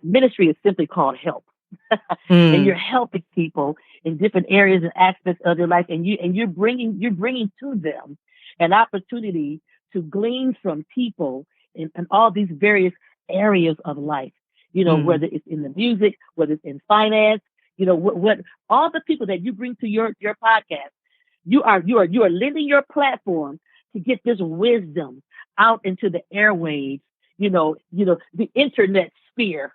ministry is simply called help. And you're helping people in different areas and aspects of their life, and you're bringing to them an opportunity to glean from people in all these various areas of life. Whether it's in the music, whether it's in finance, what all the people that you bring to your podcast, you are lending your platform to get this wisdom out into the airwaves, the internet sphere.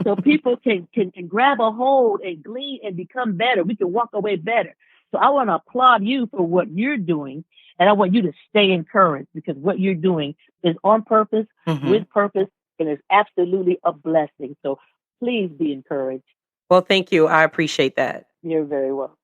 So people can grab a hold and glean and become better. We can walk away better. So I want to applaud you for what you're doing. And I want you to stay encouraged, because what you're doing is on purpose, with purpose, and is absolutely a blessing. So please be encouraged. Well, thank you. I appreciate that. You're very welcome.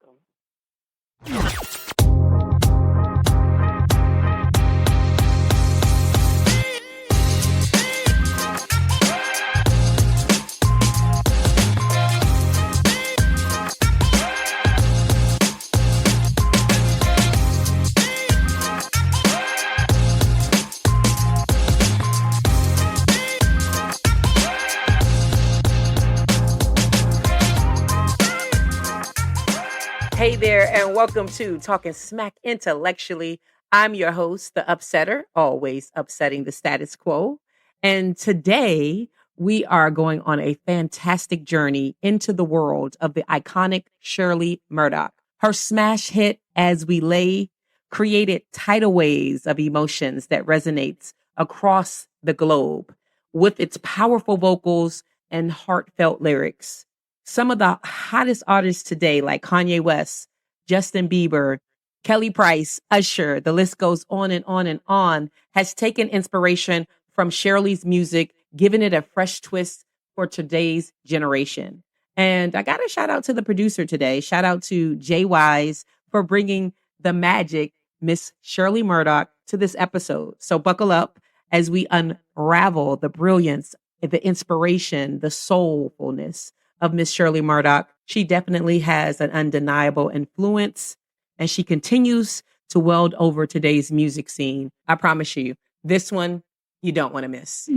Hey there, and welcome to Talkin Smack Intellectually. I'm your host, the Upsetter, always upsetting the status quo. And today we are going on a fantastic journey into the world of the iconic Shirley Murdock. Her smash hit, As We Lay, created tidal waves of emotions that resonates across the globe with its powerful vocals and heartfelt lyrics. Some of the hottest artists today, like Kanye West, Justin Bieber, Kelly Price, Usher, the list goes on and on and on, has taken inspiration from Shirley's music, giving it a fresh twist for today's generation. And I got to shout out to the producer today. Shout out to Jay Wise for bringing the magic, Miss Shirley Murdock, to this episode. So buckle up as we unravel the brilliance, the inspiration, the soulfulness of Miss Shirley Murdock. She definitely has an undeniable influence, and she continues to weld over today's music scene. I promise you, this one you don't want to miss.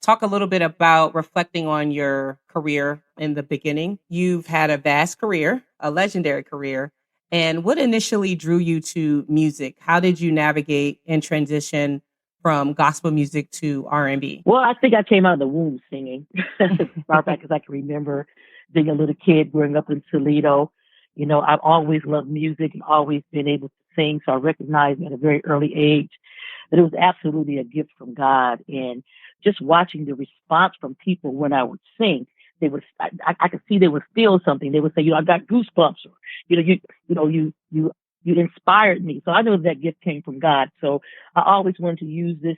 Talk a little bit about reflecting on your career in the beginning. You've had a vast career, a legendary career. And what initially drew you to music? How did you navigate and transition from gospel music to R&B? Well, I think I came out of the womb singing, as far back as I can remember, being a little kid growing up in Toledo. I've always loved music and always been able to sing. So I recognized at a very early age that it was absolutely a gift from God. And just watching the response from people when I would sing, they would, I could see they would feel something. They would say, I got goosebumps, or, you inspired me. So I know that gift came from God. So I always wanted to use this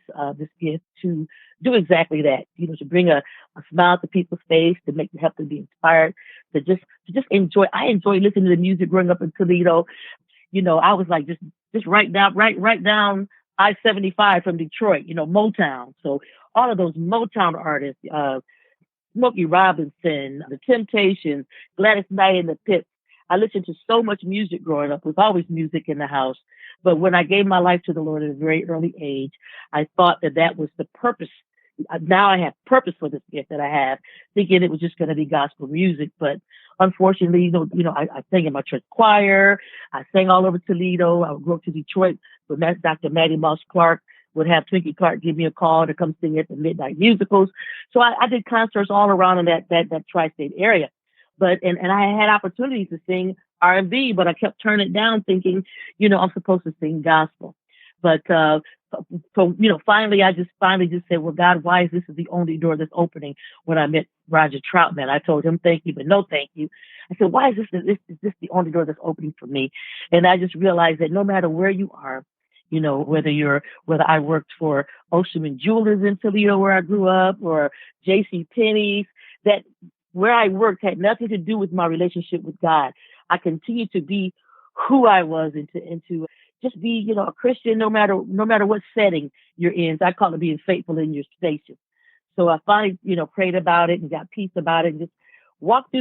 gift to do exactly that, to bring a smile to people's face, to make them help them be inspired, to just enjoy. I enjoyed listening to the music growing up in Toledo. I was like, just right down I-75 from Detroit, Motown. So all of those Motown artists, Smokey Robinson, The Temptations, Gladys Knight and the Pips. I listened to so much music growing up. There was always music in the house. But when I gave my life to the Lord at a very early age, I thought that was the purpose. Now I have purpose for this gift that I have, thinking it was just going to be gospel music. But unfortunately, I sang in my church choir. I sang all over Toledo. I would go up to Detroit with Dr. Maddie Moss Clark, would have Twinkie Clark give me a call to come sing at the midnight musicals. So I did concerts all around in that tri-state area. But I had opportunities to sing R&B, but I kept turning it down, thinking, I'm supposed to sing gospel. But finally, I just said, well, God, why is this the only door that's opening? When I met Roger Troutman, I told him thank you, but no thank you. I said, why is this the only door that's opening for me? And I just realized that no matter where you are, whether I worked for Ocean Jewelers in Toledo, where I grew up, or J.C. Penney's, that where I worked had nothing to do with my relationship with God. I continued to be who I was and to just be, a Christian, no matter what setting you're in. So I call it being faithful in your station. So I finally, prayed about it and got peace about it and just walked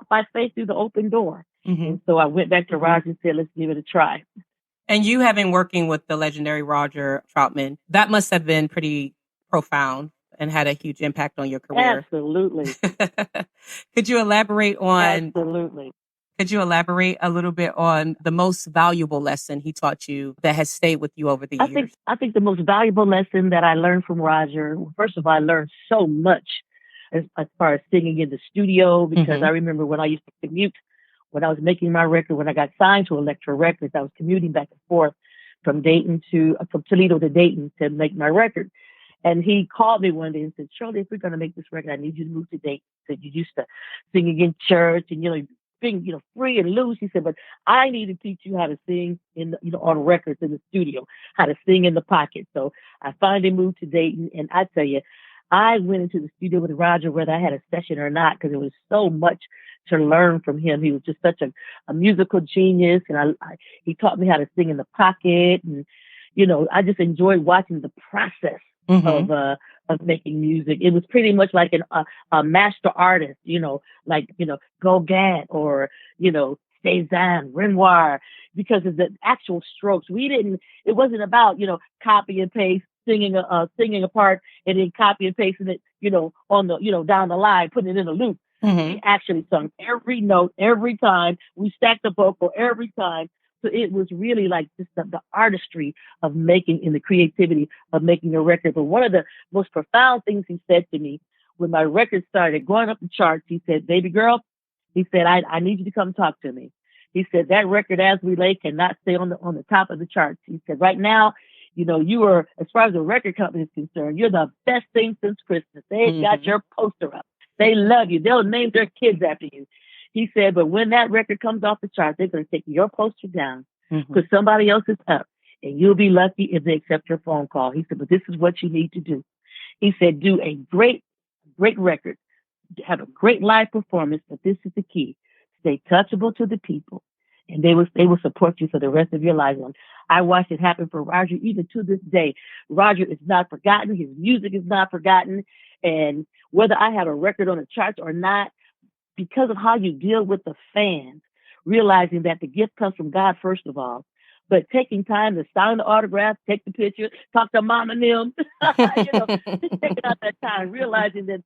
by faith through the open door. Mm-hmm. And so I went back to Roger and said, let's give it a try. And you have been working with the legendary Roger Troutman. That must have been pretty profound and had a huge impact on your career. Absolutely. Could you elaborate on Absolutely. could you elaborate a little bit on the most valuable lesson he taught you that has stayed with you over the years? I think the most valuable lesson that I learned from Roger, first of all, I learned so much as far as singing in the studio, because I remember when I used to commute, when I was making my record, when I got signed to Elektra Records, I was commuting back and forth from from Toledo to Dayton to make my record. And he called me one day and said, Shirley, if we're going to make this record, I need you to move to Dayton. He said, you used to singing in church and, being, free and loose. He said, but I need to teach you how to sing on records in the studio, how to sing in the pocket. So I finally moved to Dayton, and I tell you, I went into the studio with Roger, whether I had a session or not, because there was so much to learn from him. He was just such a musical genius, and he taught me how to sing in the pocket, and I just enjoyed watching the process of making music. It was pretty much like a master artist, like Gauguin or Cézanne, Renoir, because of the actual strokes. It wasn't about copy and paste, singing a part and then copy and pasting it, on the down the line, putting it in a loop. We actually sung every note every time. We stacked the vocal every time. So it was really like just the artistry of making and the creativity of making a record. But one of the most profound things he said to me when my record started going up the charts, he said, baby girl, he said, I need you to come talk to me. He said, that record, As We Lay, cannot stay on the top of the charts. He said, right now, you are, as far as the record company is concerned, you're the best thing since Christmas. They got your poster up. They love you. They'll name their kids after you. He said, but when that record comes off the chart, they're going to take your poster down because somebody else is up, and you'll be lucky if they accept your phone call. He said, but this is what you need to do. He said, do a great record, have a great live performance, but this is the key. Stay touchable to the people, and they will support you for the rest of your life. And I watched it happen for Roger. Even to this day, Roger is not forgotten. His music is not forgotten. And whether I have a record on the charts or not, because of how you deal with the fans, realizing that the gift comes from God, first of all, but taking time to sign the autograph, take the picture, talk to mom and them, just taking out that time, realizing that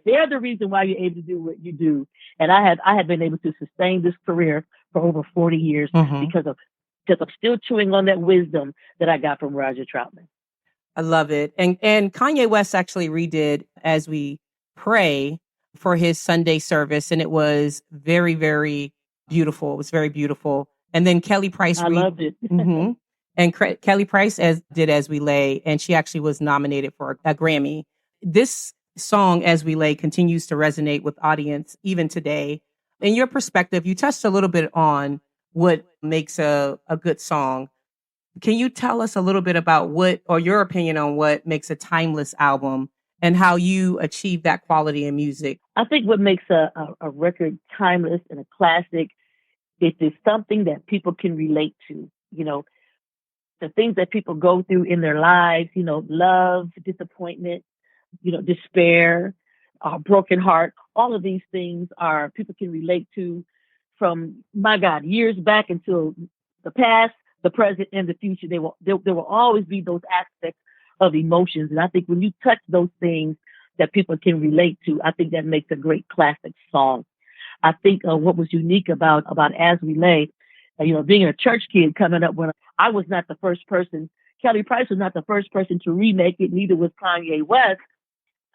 they're the reason why you're able to do what you do. And I have been able to sustain this career for over 40 years because I'm still chewing on that wisdom that I got from Roger Troutman. I love it. And Kanye West actually redid As We Pray for his Sunday service, and it was very, very beautiful. It was very beautiful. And then Kelly Price, I loved it. And Kelly Price did As We Lay, and she actually was nominated for a Grammy. This song, As We Lay, continues to resonate with audience even today. In your perspective, you touched a little bit on what makes a good song. Can you tell us a little bit about your opinion on what makes a timeless album and how you achieve that quality in music? I think what makes a record timeless and a classic is it's something that people can relate to. The things that people go through in their lives, love, disappointment, despair, broken heart. All of these things people can relate to from, my God, years back until the past, the present, and the future. There will always be those aspects of emotions. And I think when you touch those things that people can relate to, I think that makes a great classic song. I think what was unique about As We Lay, being a church kid coming up, when I was not the first person, Kelly Price was not the first person to remake it, neither was Kanye West.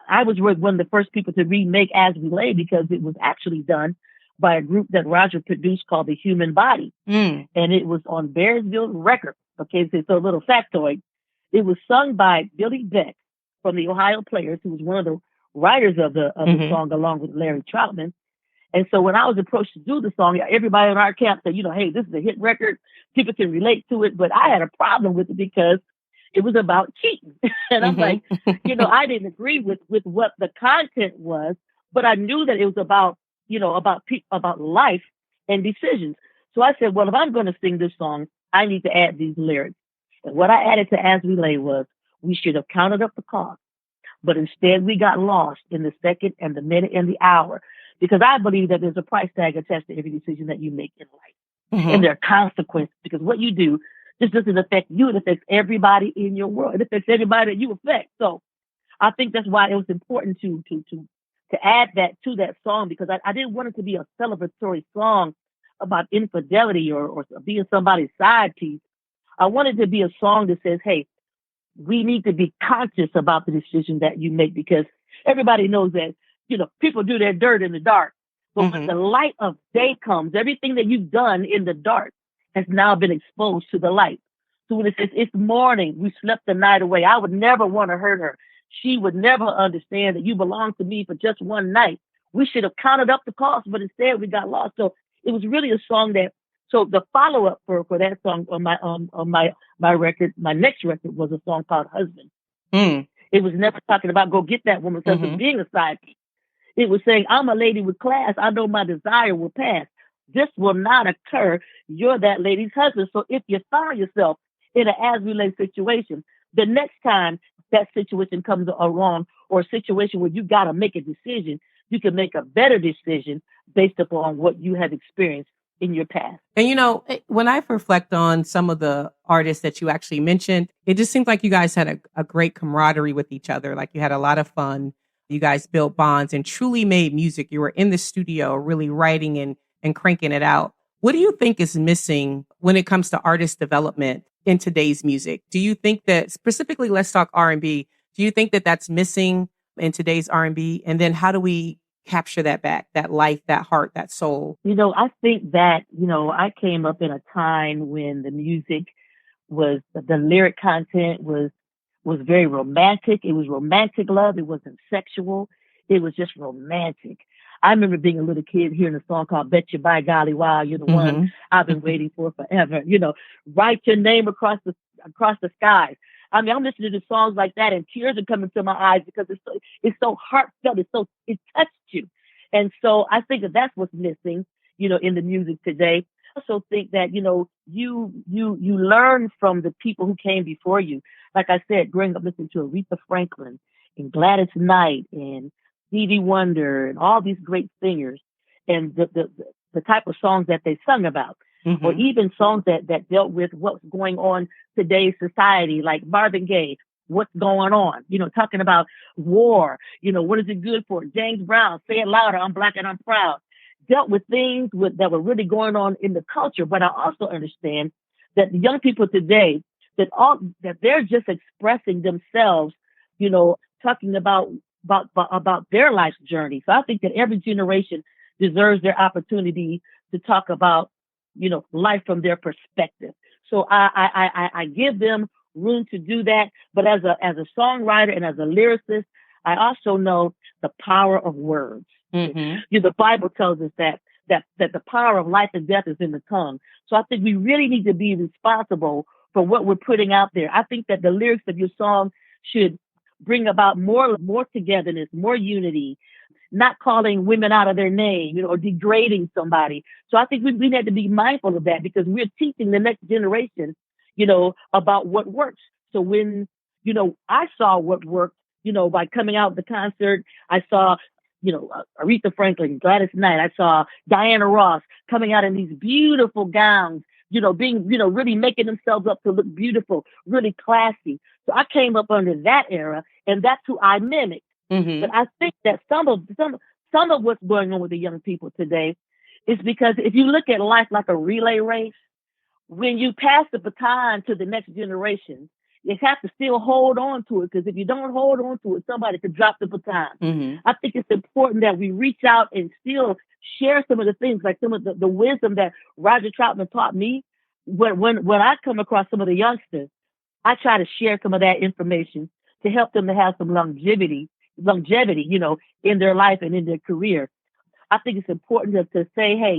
I was one of the first people to remake As We Lay because it was actually done by a group that Roger produced called The Human Body. And it was on Bearsville Records. Okay, so a little factoid. It was sung by Billy Beck from the Ohio Players, who was one of the writers of the song, along with Larry Troutman. And so when I was approached to do the song, everybody in our camp said, hey, this is a hit record. People can relate to it. But I had a problem with it because it was about cheating. And I'm like, I didn't agree with what the content was, but I knew that it was about life and decisions. So I said, well, if I'm going to sing this song, I need to add these lyrics. And what I added to As We Lay was, we should have counted up the cost, but instead we got lost in the second and the minute and the hour, because I believe that there's a price tag attached to every decision that you make in life. And there are consequences, because what you do just doesn't affect you. It affects everybody in your world. It affects everybody that you affect. So I think that's why it was important to add that to that song, because I didn't want it to be a celebratory song about infidelity or being somebody's side piece. I wanted to be a song that says, hey, we need to be conscious about the decision that you make, because everybody knows that, people do their dirt in the dark. But when the light of day comes, everything that you've done in the dark has now been exposed to the light. So when it says it's morning, we slept the night away, I would never want to hurt her. She would never understand that you belong to me for just one night. We should have counted up the cost, but instead we got lost. So it was really a song that, so the follow up for that song on my record, my next record, was a song called Husband. It was never talking about go get that woman because of being a side piece. It was saying, I'm a lady with class. I know my desire will pass. This will not occur. You're that lady's husband. So if you find yourself in an as-related situation, the next time that situation comes along, or a situation where you got to make a decision, you can make a better decision based upon what you have experienced in your past. And when I reflect on some of the artists that you actually mentioned, it just seems like you guys had a great camaraderie with each other. Like you had a lot of fun. You guys built bonds and truly made music. You were in the studio really writing and cranking it out. What do you think is missing when it comes to artist development in today's music? Do you think that, specifically, let's talk R&B, do you think that that's missing in today's R&B? And then how do we capture that back, that life, that heart, that soul? I think that, I came up in a time when the music was, the lyric content was very romantic. It was romantic love. It wasn't sexual. It was just romantic. I remember being a little kid hearing a song called Bet You By Golly Wow, You're the One I've been waiting for forever. Write your name across the skies. I mean, I'm listening to songs like that and tears are coming to my eyes because it's so heartfelt. It touched you. And so I think that that's what's missing, in the music today. I also think that, you learn from the people who came before you. Like I said, growing up listening to Aretha Franklin and Gladys Knight and Stevie Wonder and all these great singers, and the type of songs that they sung about, or even songs that dealt with what's going on today's society, like Marvin Gaye, what's going on, talking about war, what is it good for? James Brown, Say It Louder, I'm Black and I'm Proud, dealt with things that were really going on in the culture. But I also understand that the young people today, that they're just expressing themselves, talking about their life's journey. So I think that every generation deserves their opportunity to talk about, life from their perspective. So I give them room to do that. But as a songwriter and as a lyricist, I also know the power of words. The Bible tells us that the power of life and death is in the tongue. So I think we really need to be responsible for what we're putting out there. I think that the lyrics of your song should bring about more togetherness, more unity, not calling women out of their name, or degrading somebody. So I think we need to be mindful of that, because we're teaching the next generation, about what works. So when, I saw what worked, by coming out of the concert, I saw, Aretha Franklin, Gladys Knight, I saw Diana Ross coming out in these beautiful gowns, being, really making themselves up to look beautiful, really classy. So I came up under that era, and that's who I mimicked. But I think that some of what's going on with the young people today is because if you look at life like a relay race, when you pass the baton to the next generation, you have to still hold on to it, because if you don't hold on to it, somebody could drop the baton. I think it's important that we reach out and still share some of the things, like some of the wisdom that Roger Troutman taught me. When I come across some of the youngsters, I try to share some of that information to help them to have some longevity, in their life and in their career. I think it's important to say, hey,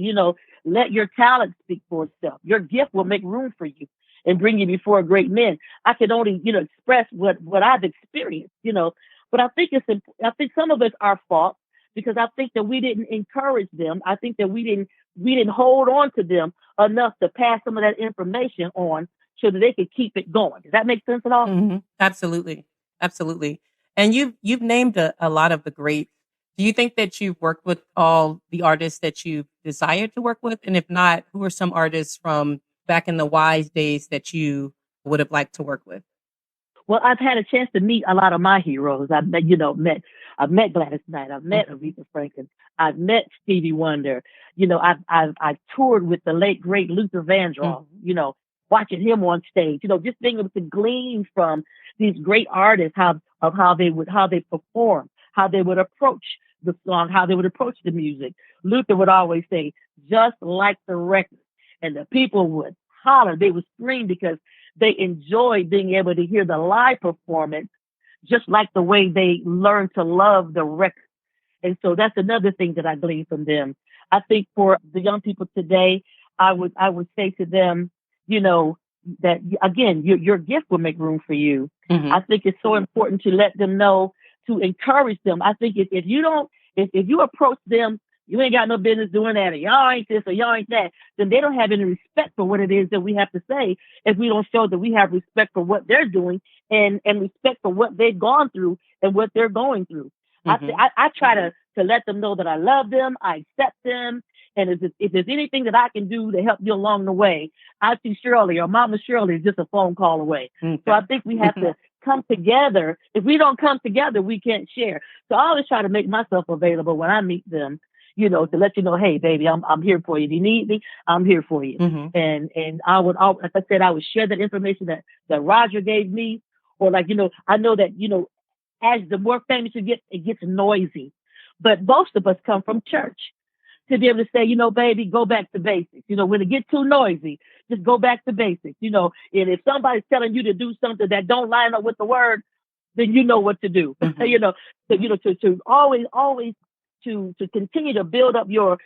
let your talent speak for itself. Your gift will make room for you and bring you before great men. I can only, express what I've experienced, but I think some of it's our fault, because I think that we didn't encourage them. I think that we didn't hold on to them enough to pass some of that information on so that they could keep it going. Does that make sense at all? Absolutely. Absolutely. And you've named a lot of the greats. Do you think that you've worked with all the artists that you desired to work with? And if not, who are some artists from back in the wise days that you would have liked to work with? Well, I've had a chance to meet a lot of my heroes. I've met Gladys Knight. I've met Mhm. Aretha Franklin. I've met Stevie Wonder. I've toured with the late great Luther Vandross. Mhm. Watching him on stage. Just being able to glean from these great artists how they perform, how they would approach the song, how they would approach the music. Luther would always say, "Just like the record," and the people would holler. They would scream because they enjoyed being able to hear the live performance, just like the way they learned to love the record. And so that's another thing that I glean from them. I think for the young people today, I would say to them, you know, that again, your gift will make room for you. Mhm. I think it's so important to let them know, to encourage them. I think if you don't, if you approach them, you ain't got no business doing that, or y'all ain't this, or y'all ain't that, then they don't have any respect for what it is that we have to say if we don't show that we have respect for what they're doing and respect for what they've gone through and what they're going through. Mhm. I try to let them know that I love them, I accept them, and if there's anything that I can do to help you along the way, Auntie Shirley or Mama Shirley is just a phone call away. So I Okay. think we have to come together. If we don't come together, we can't share. So I always try to make myself available when I meet them, to let you know, hey, baby, I'm here for you. If you need me, I'm here for you. Mhm. And like I said, I would share that information that Roger gave me, or like, I know that, as the more famous you get, it gets noisy. But most of us come from church to be able to say, baby, go back to basics. When it gets too noisy, just go back to basics. And if somebody's telling you to do something that don't line up with the word, then you know what to do. Mhm. To always to continue to build up your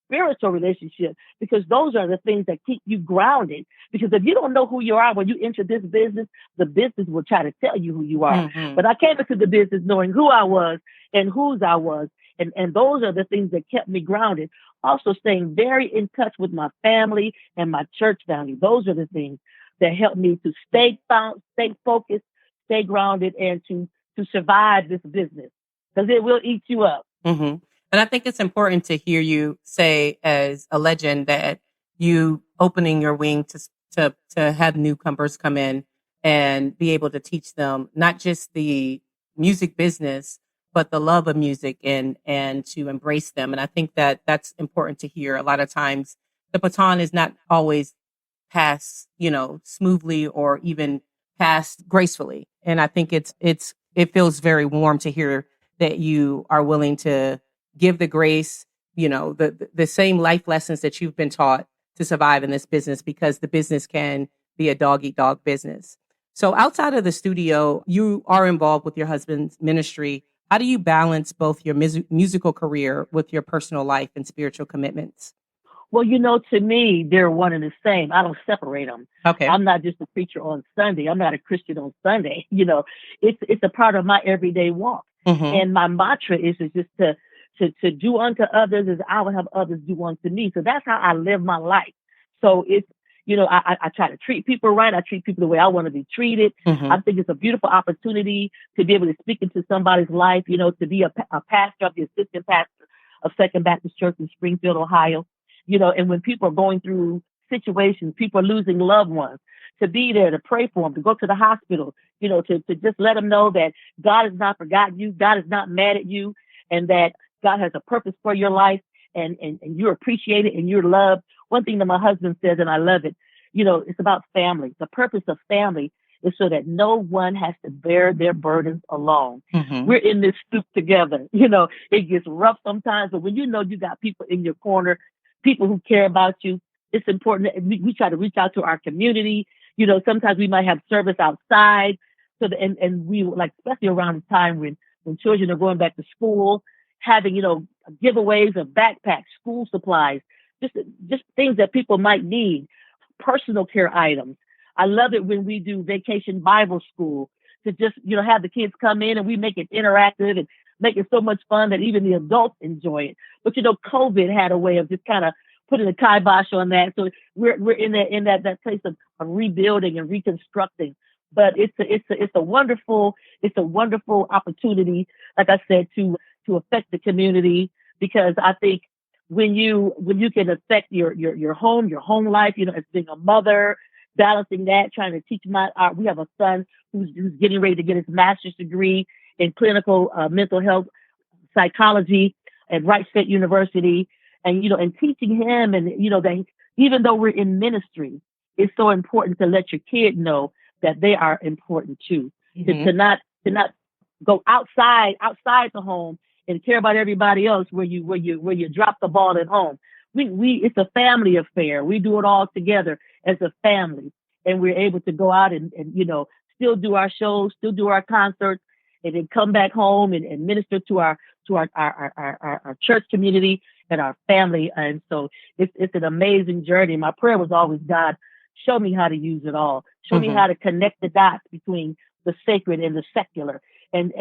spiritual relationship, because those are the things that keep you grounded. Because if you don't know who you are when you enter this business, the business will try to tell you who you are. Mhm. But I came into the business knowing who I was and whose I was. And those are the things that kept me grounded. Also staying very in touch with my family and my church family. Those are the things that help me to stay focused, stay grounded, and to survive this business, because it will eat you up. Mhm. And I think it's important to hear you say, as a legend, that you opening your wing to have newcomers come in and be able to teach them not just the music business, but the love of music, and to embrace them. And I think that that's important to hear. A lot of times, the baton is not always passed, smoothly or even passed gracefully. And I think it feels very warm to hear that you are willing to give the grace, the same life lessons that you've been taught to survive in this business, because the business can be a dog eat dog business. So outside of the studio, you are involved with your husband's ministry. How do you balance both your musical career with your personal life and spiritual commitments? Well, to me, they're one and the same. I don't separate them. Okay. I'm not just a preacher on Sunday. I'm not a Christian on Sunday. It's a part of my everyday walk. Mm-hmm. And my mantra is just to do unto others as I would have others do unto me. So that's how I live my life. So it's, I try to treat people right. I treat people the way I want to be treated. Mm-hmm. I think it's a beautiful opportunity to be able to speak into somebody's life, to be a pastor, of the assistant pastor of Second Baptist Church in Springfield, Ohio. And when people are going through situations, people are losing loved ones, to be there to pray for them, to go to the hospital, to just let them know that God has not forgotten you, God is not mad at you, and that God has a purpose for your life, and you're appreciated and you're loved. One thing that my husband says, and I love it, it's about family. The purpose of family is so that no one has to bear their burdens alone. Mm-hmm. We're in this soup together. It gets rough sometimes, but when you got people in your corner, people who care about you, it's important that we try to reach out to our community. Sometimes we might have service outside. And we like, especially around the time when children are going back to school, having, giveaways of backpacks, school supplies, just things that people might need, personal care items. I love it when we do vacation Bible school, to just, have the kids come in and we make it interactive and make it so much fun that even the adults enjoy it. But COVID had a way of just kind of putting a kibosh on that. So we're in that place of rebuilding and reconstructing. But it's a wonderful opportunity, like I said, to affect the community, because I think when you can affect your home life, as being a mother, balancing that, trying to teach my art. We have a son who's getting ready to get his master's degree in clinical mental health psychology at Wright State University, and and teaching him, and that even though we're in ministry, it's so important to let your kid know that they are important too. To not go outside the home and care about everybody else where you drop the ball at home. We it's a family affair. We do it all together as a family, and we're able to go out and still do our shows, still do our concerts, and then come back home and minister to our church community and our family. And so it's an amazing journey. My prayer was always, God, show me how to use it all. Show me how to connect the dots between the sacred and the secular, and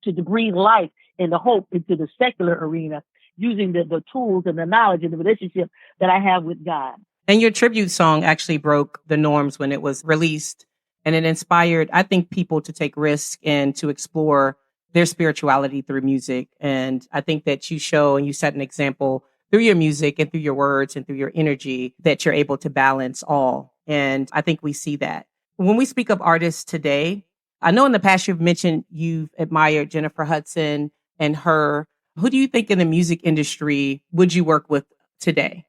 to breathe life and the hope into the secular arena, using the tools and the knowledge and the relationship that I have with God. And your tribute song actually broke the norms when it was released. And it inspired, I think, people to take risks and to explore their spirituality through music. And I think that you show and you set an example through your music and through your words and through your energy that you're able to balance all. And I think we see that. When we speak of artists today, I know in the past you've mentioned you've admired Jennifer Hudson and her. Who do you think in the music industry would you work with today?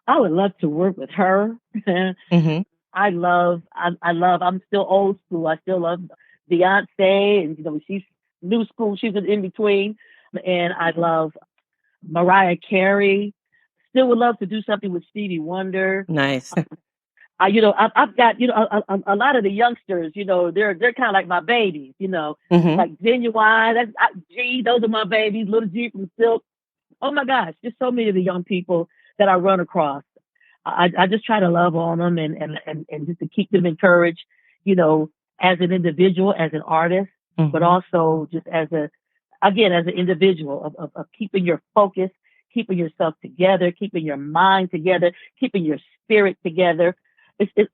I would love to work with her. Mm-hmm. I'm still old school. I still love Beyonce, and she's new school. She's in between, and I love Mariah Carey. Still would love to do something with Stevie Wonder. Nice. I've got a lot of the youngsters. They're kind of like my babies. Like Genuine. G. Those are my babies. Little G from Silk. Oh my gosh, just so many of the young people that I run across. I just try to love on them and just to keep them encouraged, as an individual, as an artist, but also just as an individual of keeping your focus, keeping yourself together, keeping your mind together, keeping your spirit together. It's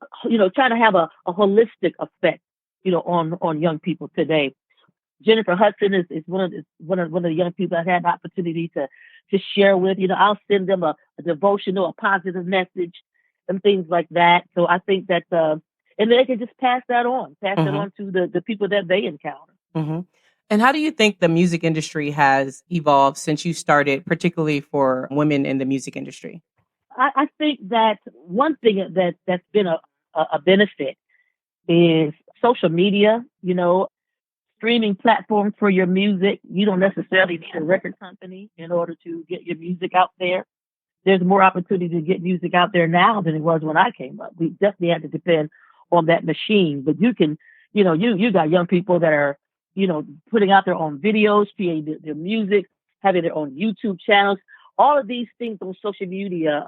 trying to have a holistic effect, on young people today. Jennifer Hudson is one of the young people I've had the opportunity to share with. I'll send them a devotional, a positive message, and things like that. So I think that, and they can just pass that on to the people that they encounter. Mm-hmm. And how do you think the music industry has evolved since you started, particularly for women in the music industry? I think that one thing that's been a benefit is social media. Streaming platforms for your music. You don't necessarily need a record company in order to get your music out there. There's more opportunity to get music out there now than it was when I came up. We definitely had to depend on that machine, but you can, you got young people that are, putting out their own videos, creating their music, having their own YouTube channels, all of these things on social media,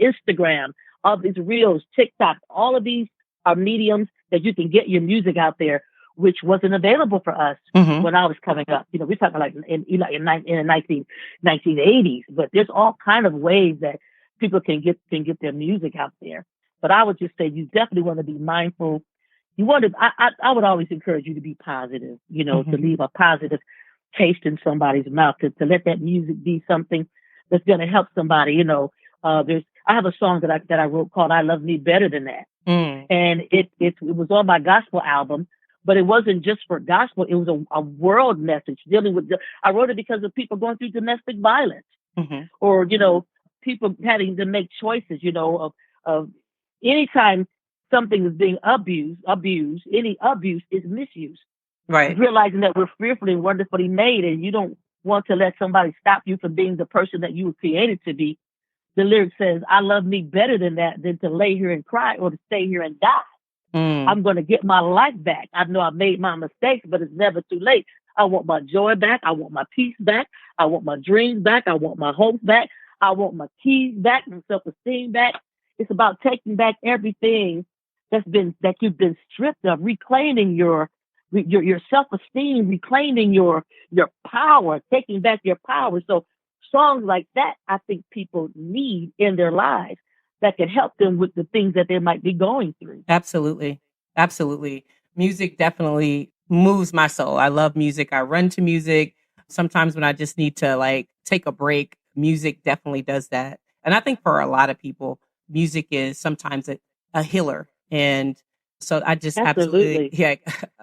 Instagram, all these reels, TikTok, all of these are mediums that you can get your music out there, which wasn't available for us when I was coming up. We're talking like in the 1980s, but there's all kind of ways that people can get their music out there. But I would just say you definitely want to be mindful. I would always encourage you to be positive, to leave a positive taste in somebody's mouth, to let that music be something that's going to help somebody. I have a song that I wrote called "I Love Me Better Than That," and it was on my gospel album. But it wasn't just for gospel. It was a world message dealing with. I wrote it because of people going through domestic violence, or people having to make choices. Of anytime something is being abused. Any abuse is misuse. Right. Realizing that we're fearfully and wonderfully made, and you don't want to let somebody stop you from being the person that you were created to be. The lyric says, "I love me better than that, than to lay here and cry or to stay here and die. I'm going to get my life back. I know I made my mistakes, but it's never too late. I want my joy back. I want my peace back. I want my dreams back. I want my hopes back. I want my keys back and self-esteem back." It's about taking back everything that you've been stripped of, reclaiming your self-esteem, reclaiming your power, taking back your power. So songs like that, I think people need in their lives, that can help them with the things that they might be going through. Absolutely. Absolutely. Music definitely moves my soul. I love music. I run to music. Sometimes when I just need to take a break, music definitely does that. And I think for a lot of people, music is sometimes a healer. And so I just absolutely, Absolutely. yeah,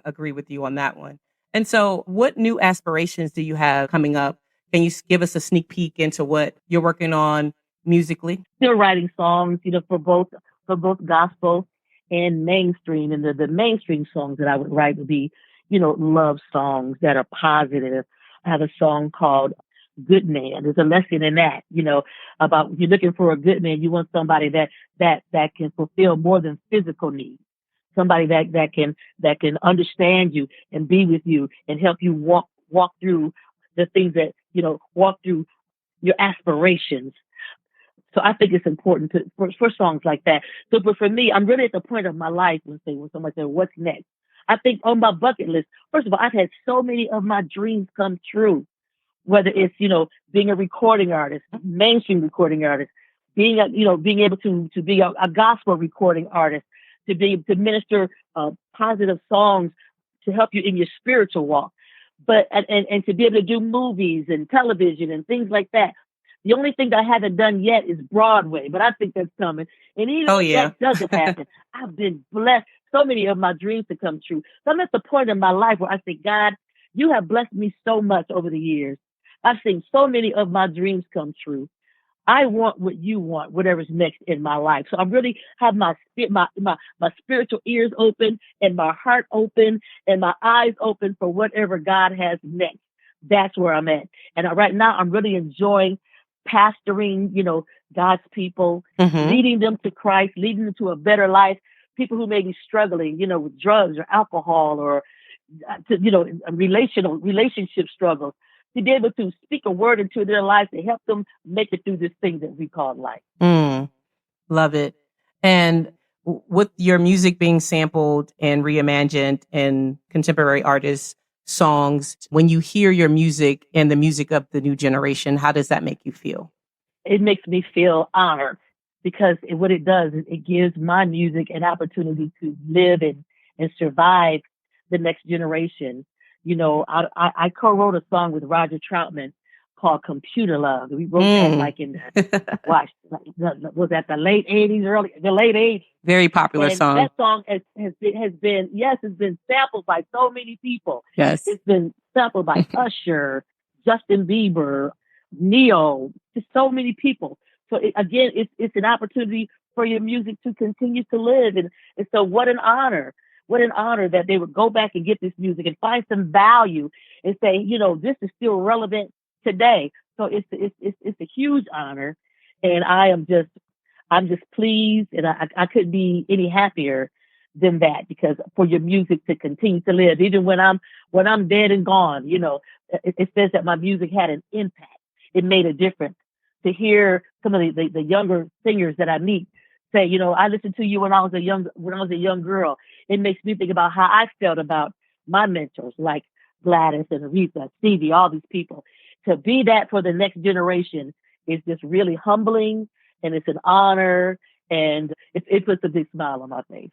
agree with you on that one. And so what new aspirations do you have coming up? Can you give us a sneak peek into what you're working on musically? Still writing songs, for both gospel and mainstream. And the mainstream songs that I would write would be, love songs that are positive. I have a song called Good Man. There's a lesson in that, about you're looking for a good man. You want somebody that can fulfill more than physical needs. Somebody that can understand you and be with you and help you walk through the things that, walk through your aspirations. So I think it's important for songs like that. So, but for me, I'm really at the point of my life when somebody says, "What's next?" I think on my bucket list. First of all, I've had so many of my dreams come true. Whether it's being a recording artist, mainstream recording artist, being able to be a gospel recording artist, to minister positive songs to help you in your spiritual walk, but and to be able to do movies and television and things like that. The only thing that I haven't done yet is Broadway, but I think that's coming. And even Oh, if yeah. that doesn't happen, I've been blessed so many of my dreams to come true. So I'm at the point in my life where I say, God, you have blessed me so much over the years. I've seen so many of my dreams come true. I want what you want, whatever's next in my life. So I really have my spiritual ears open and my heart open and my eyes open for whatever God has next. That's where I'm at. And right now I'm really enjoying pastoring, God's people, Hmm. leading them to Christ, leading them to a better life. People who may be struggling, with drugs or alcohol or relationship struggles, to be able to speak a word into their life to help them make it through this thing that we call life. Mm, love it. And with your music being sampled and reimagined in contemporary artists' songs, when you hear your music and the music of the new generation, how does that make you feel? It makes me feel honored because what it does is it gives my music an opportunity to live and survive the next generation. I co-wrote a song with Roger Troutman called Computer Love. We wrote that Mm. like in was that the late 80s. Very popular And song. that song has been, yes, it's been sampled by so many people. Yes. It's been sampled by Usher, Justin Bieber, Neo, just so many people. So again, it's an opportunity for your music to continue to live. And so what an honor. What an honor that they would go back and get this music and find some value and say, this is still relevant today. So it's a huge honor. And I'm just pleased, and I couldn't be any happier than that, because for your music to continue to live, even when I'm dead and gone, it says that my music had an impact. It made a difference. To hear some of the younger singers that I meet say, I listened to you when I was a young girl. It makes me think about how I felt about my mentors like Gladys and Aretha, Stevie, all these people. To be that for the next generation is just really humbling, and it's an honor, and it puts a big smile on my face.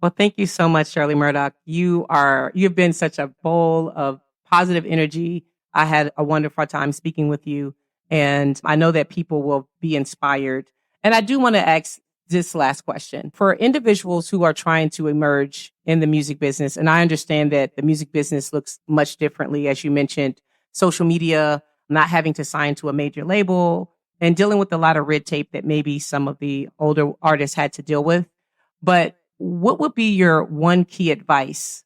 Well, thank you so much, Shirley Murdock. You've been such a bowl of positive energy. I had a wonderful time speaking with you, and I know that people will be inspired. And I do want to ask this last question for individuals who are trying to emerge in the music business. And I understand that the music business looks much differently, as you mentioned, social media, not having to sign to a major label, and dealing with a lot of red tape that maybe some of the older artists had to deal with. But what would be your one key advice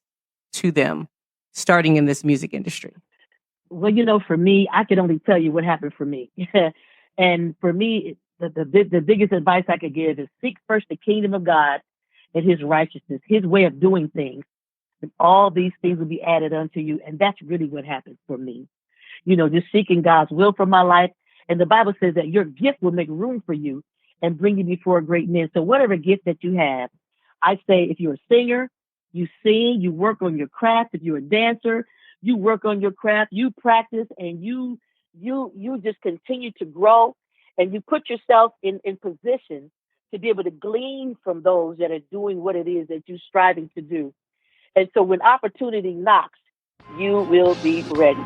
to them starting in this music industry? Well, for me, I can only tell you what happened for me. And for me, the biggest advice I could give is seek first the kingdom of God and his righteousness, his way of doing things. And all these things will be added unto you. And that's really what happened for me. Just seeking God's will for my life. And the Bible says that your gift will make room for you and bring you before great men. So whatever gift that you have, I say if you're a singer, you sing, you work on your craft. If you're a dancer, you work on your craft, you practice, and you just continue to grow, and you put yourself in position to be able to glean from those that are doing what it is that you're striving to do. And so when opportunity knocks, you will be ready.